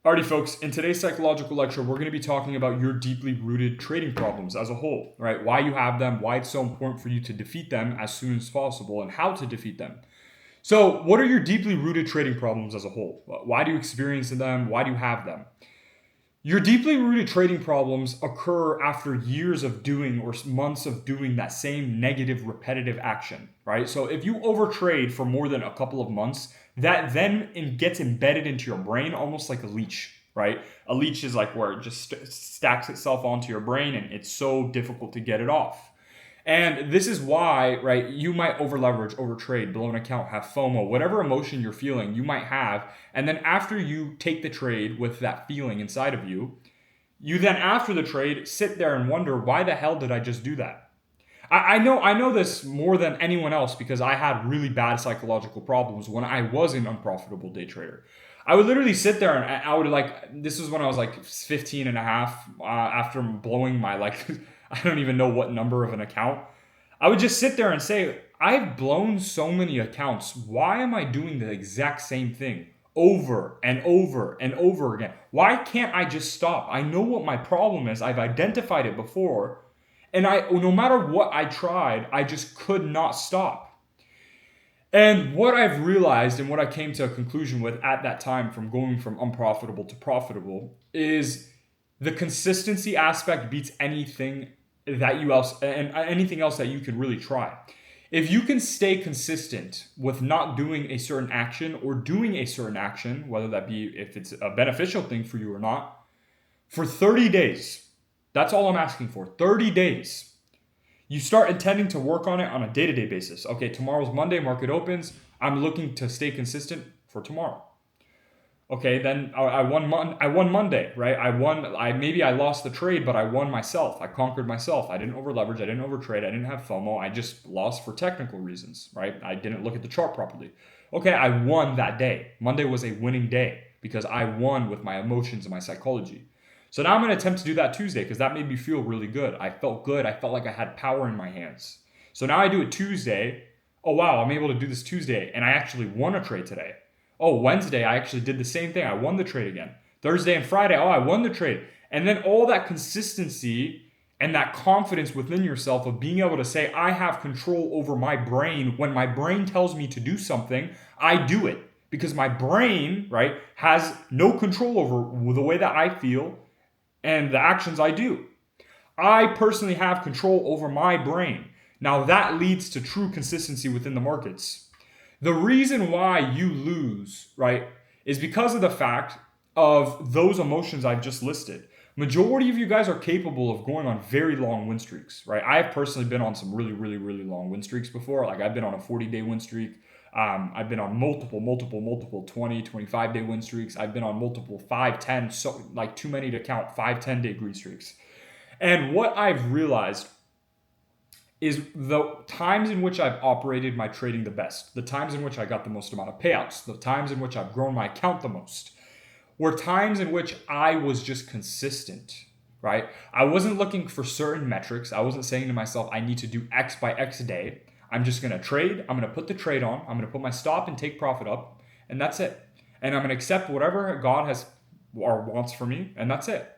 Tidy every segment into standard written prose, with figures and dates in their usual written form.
Alrighty, folks, in today's psychological lecture, we're going to be talking about your deeply rooted trading problems as a whole, right? Why you have them, why it's so important for you to defeat them as soon as possible, and how to defeat them. So, what are your deeply rooted trading problems as a whole? Why do you experience them? Why do you have them? Your deeply rooted trading problems occur after years of doing or months of doing that same negative repetitive action, right? So if you overtrade for more than a couple of months, that then gets embedded into your brain almost like a leech, right? A leech is like where it just stacks itself onto your brain and it's so difficult to get it off. And this is why, right, you might over leverage, over trade, blow an account, have FOMO, whatever emotion you're feeling, you might have. And then after you take the trade with that feeling inside of you, you then after the trade sit there and wonder, why the hell did I just do that? I know this more than anyone else because I had really bad psychological problems when I was an unprofitable day trader. I would literally sit there and I would this is when I was like 15 and a half after blowing my I don't even know what number of an account. I would just sit there and say, I've blown so many accounts. Why am I doing the exact same thing over and over and over again? Why can't I just stop? I know what my problem is. I've identified it before. And no matter what I tried, I just could not stop. And what I've realized and what I came to a conclusion with at that time from going from unprofitable to profitable is the consistency aspect beats anything anything else that you can really try. If you can stay consistent with not doing a certain action or doing a certain action, whether that be if it's a beneficial thing for you or not, for 30 days, that's all I'm asking for, 30 days. You start intending to work on it on a day-to-day basis. Okay, tomorrow's Monday, market opens. I'm looking to stay consistent for tomorrow. Okay, then I won Monday, right? Maybe I lost the trade, but I won myself. I conquered myself. I didn't over leverage. I didn't over trade. I didn't have FOMO. I just lost for technical reasons, right? I didn't look at the chart properly. Okay, I won that day. Monday was a winning day because I won with my emotions and my psychology. So now I'm going to attempt to do that Tuesday because that made me feel really good. I felt good. I felt like I had power in my hands. So now I do it Tuesday. Oh, wow, I'm able to do this Tuesday, and I actually won a trade today. Oh, Wednesday, I actually did the same thing. I won the trade again. Thursday and Friday, I won the trade. And then all that consistency and that confidence within yourself of being able to say, I have control over my brain. When my brain tells me to do something, I do it. Because my brain, right, has no control over the way that I feel and the actions I do. I personally have control over my brain. Now that leads to true consistency within the markets. The reason why you lose, right, is because of the fact of those emotions I've just listed. Majority of you guys are capable of going on very long win streaks, right? I've personally been on some really, really, really long win streaks before. Like I've been on a 40-day win streak. I've been on multiple 20, 25-day win streaks. I've been on multiple 5, 10, so like too many to count, 5, 10-day green streaks. And what I've realized is the times in which I've operated my trading the best, the times in which I got the most amount of payouts, the times in which I've grown my account the most, were times in which I was just consistent, right? I wasn't looking for certain metrics. I wasn't saying to myself, I need to do X by X day. I'm just going to trade. I'm going to put the trade on. I'm going to put my stop and take profit up, and that's it. And I'm going to accept whatever God has or wants for me, and that's it.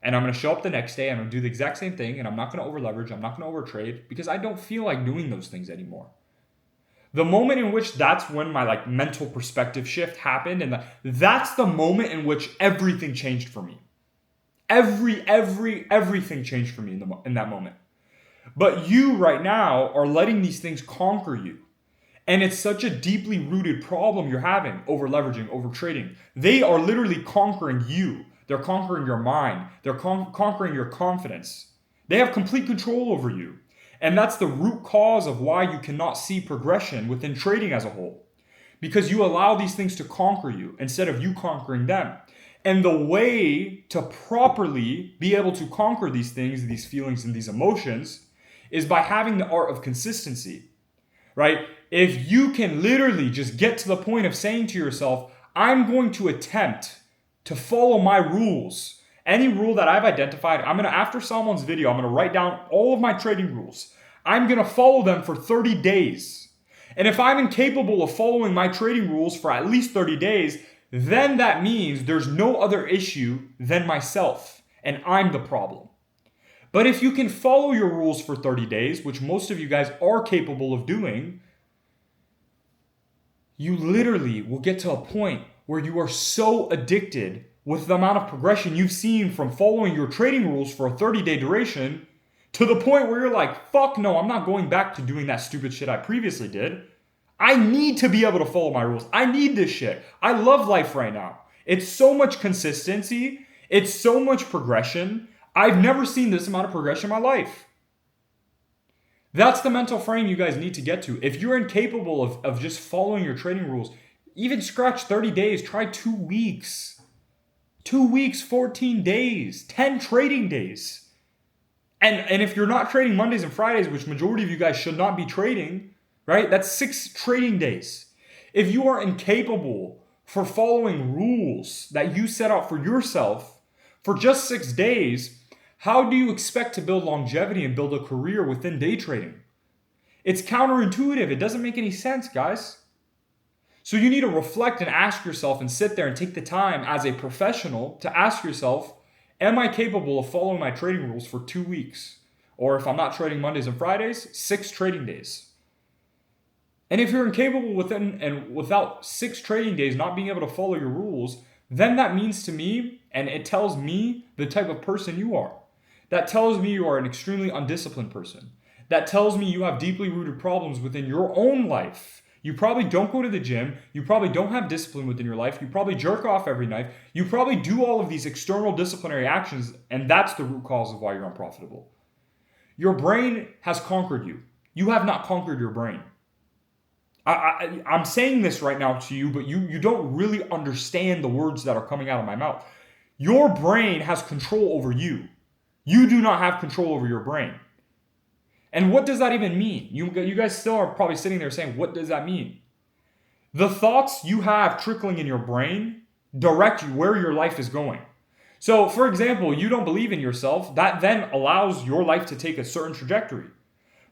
And I'm going to show up the next day and I'm going to do the exact same thing, and I'm not going to over leverage. I'm not going to over trade because I don't feel like doing those things anymore. The moment in which that's when my mental perspective shift happened, and that's the moment in which everything changed for me. Everything changed for me in that moment. But you right now are letting these things conquer you. And it's such a deeply rooted problem you're having, over leveraging, over trading. They are literally conquering you. They're conquering your mind. They're conquering your confidence. They have complete control over you. And that's the root cause of why you cannot see progression within trading as a whole. Because you allow these things to conquer you instead of you conquering them. And the way to properly be able to conquer these things, these feelings, and these emotions is by having the art of consistency, right? If you can literally just get to the point of saying to yourself, I'm going to attempt to follow my rules. Any rule that I've identified, after Salman's video, I'm going to write down all of my trading rules. I'm going to follow them for 30 days. And if I'm incapable of following my trading rules for at least 30 days, then that means there's no other issue than myself, and I'm the problem. But if you can follow your rules for 30 days, which most of you guys are capable of doing, you literally will get to a point where you are so addicted with the amount of progression you've seen from following your trading rules for a 30-day duration to the point where you're like, fuck no, I'm not going back to doing that stupid shit I previously did. I need to be able to follow my rules. I need this shit. I love life right now. It's so much consistency. It's so much progression. I've never seen this amount of progression in my life. That's the mental frame you guys need to get to. If you're incapable of just following your trading rules, even scratch 30 days, try 2 weeks. 2 weeks, 14 days, 10 trading days. And if you're not trading Mondays and Fridays, which majority of you guys should not be trading, right? That's 6 trading days. If you are incapable for following rules that you set out for yourself for just 6 days, how do you expect to build longevity and build a career within day trading? It's counterintuitive. It doesn't make any sense, guys. So you need to reflect and ask yourself and sit there and take the time as a professional to ask yourself, am I capable of following my trading rules for 2 weeks? Or if I'm not trading Mondays and Fridays, 6 trading days. And if you're incapable without 6 trading days not being able to follow your rules, then that means to me, and it tells me the type of person you are. That tells me you are an extremely undisciplined person. That tells me you have deeply rooted problems within your own life. You probably don't go to the gym. You probably don't have discipline within your life. You probably jerk off every night. You probably do all of these external disciplinary actions, and that's the root cause of why you're unprofitable. Your brain has conquered you. You have not conquered your brain. I'm saying this right now to you, but you don't really understand the words that are coming out of my mouth. Your brain has control over you. You do not have control over your brain. And what does that even mean? You guys still are probably sitting there saying, what does that mean? The thoughts you have trickling in your brain direct you where your life is going. So, for example, you don't believe in yourself. That then allows your life to take a certain trajectory.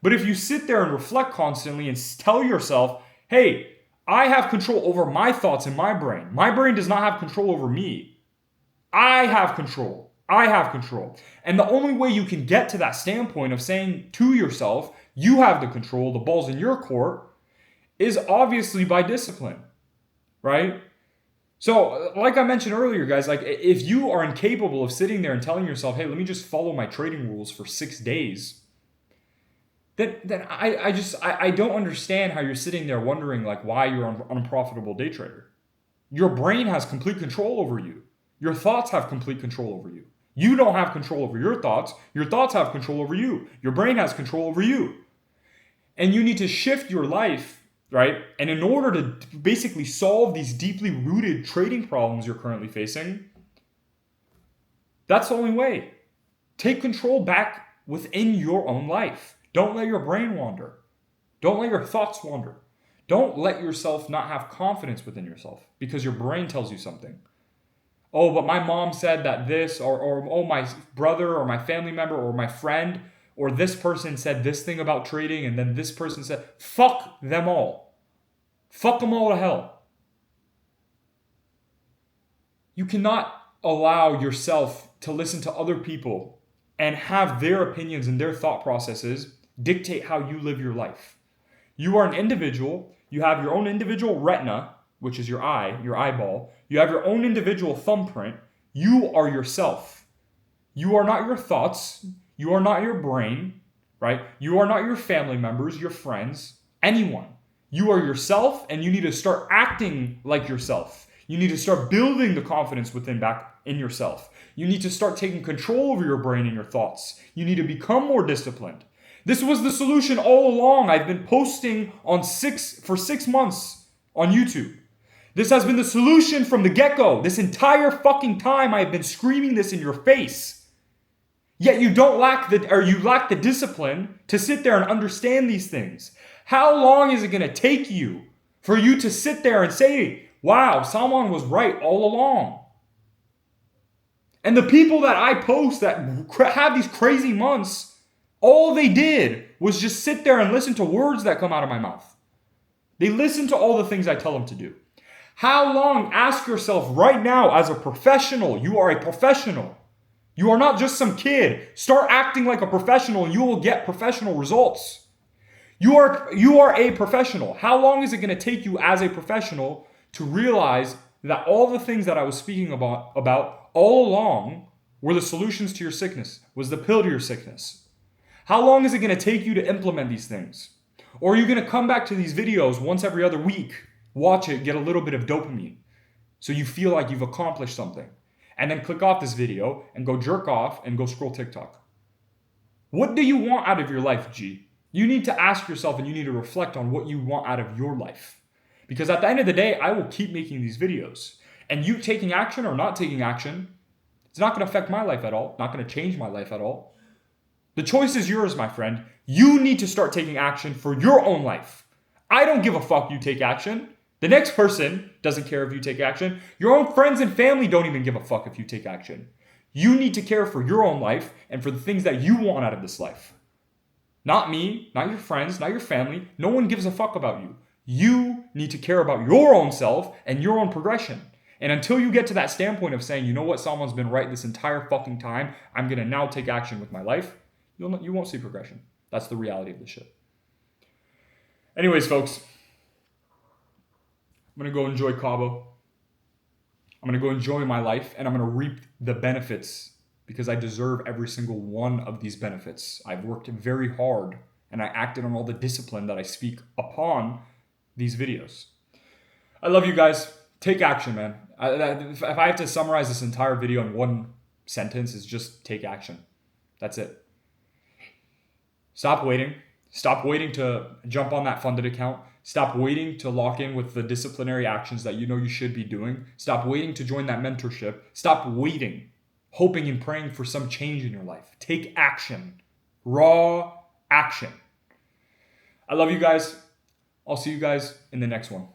But if you sit there and reflect constantly and tell yourself, hey, I have control over my thoughts in my brain. My brain does not have control over me. I have control. I have control. And the only way you can get to that standpoint of saying to yourself, you have the control, the ball's in your court, is obviously by discipline, right? So, like I mentioned earlier, guys, like if you are incapable of sitting there and telling yourself, hey, let me just follow my trading rules for 6 days, then I don't understand how you're sitting there wondering like why you're an unprofitable day trader. Your brain has complete control over you. Your thoughts have complete control over you. You don't have control over your thoughts. Your thoughts have control over you. Your brain has control over you. And you need to shift your life, right? And in order to basically solve these deeply rooted trading problems you're currently facing, that's the only way. Take control back within your own life. Don't let your brain wander. Don't let your thoughts wander. Don't let yourself not have confidence within yourself because your brain tells you something. Oh, but my mom said that this, or oh, my brother or my family member or my friend or this person said this thing about trading and then this person said, fuck them all. Fuck them all to hell. You cannot allow yourself to listen to other people and have their opinions and their thought processes dictate how you live your life. You are an individual. You have your own individual retina, which is your eye, your eyeball. You have your own individual thumbprint. You are yourself. You are not your thoughts. You are not your brain, right? You are not your family members, your friends, anyone. You are yourself, and you need to start acting like yourself. You need to start building the confidence within back in yourself. You need to start taking control over your brain and your thoughts. You need to become more disciplined. This was the solution all along. I've been posting for 6 months on YouTube. This has been the solution from the get-go. This entire fucking time I've been screaming this in your face. Yet you lack the discipline to sit there and understand these things. How long is it going to take you for you to sit there and say, wow, Salman was right all along? And the people that I post that have these crazy months, all they did was just sit there and listen to words that come out of my mouth. They listen to all the things I tell them to do. How long? Ask yourself right now as a professional. You are a professional. You are not just some kid. Start acting like a professional and you will get professional results. You are a professional. How long is it going to take you as a professional to realize that all the things that I was speaking about all along were the solutions to your sickness, was the pill to your sickness? How long is it going to take you to implement these things? Or are you going to come back to these videos once every other week, watch it, get a little bit of dopamine so you feel like you've accomplished something, and then click off this video and go jerk off and go scroll TikTok? What do you want out of your life, G? You need to ask yourself and you need to reflect on what you want out of your life. Because at the end of the day, I will keep making these videos. And you taking action or not taking action, it's not going to affect my life at all, not going to change my life at all. The choice is yours, my friend. You need to start taking action for your own life. I don't give a fuck you take action. The next person doesn't care if you take action. Your own friends and family don't even give a fuck if you take action. You need to care for your own life and for the things that you want out of this life. Not me, not your friends, not your family. No one gives a fuck about you. You need to care about your own self and your own progression. And until you get to that standpoint of saying, you know what, someone's been right this entire fucking time, I'm going to now take action with my life, you won't see progression. That's the reality of this shit. Anyways, folks, I'm going to go enjoy Cabo. I'm going to go enjoy my life, and I'm going to reap the benefits because I deserve every single one of these benefits. I've worked very hard, and I acted on all the discipline that I speak upon these videos. I love you guys. Take action, man. If I have to summarize this entire video in one sentence, it's just take action. That's it. Stop waiting. Stop waiting to jump on that funded account. Stop waiting to lock in with the disciplinary actions that you know you should be doing. Stop waiting to join that mentorship. Stop waiting, hoping and praying for some change in your life. Take action. Raw action. I love you guys. I'll see you guys in the next one.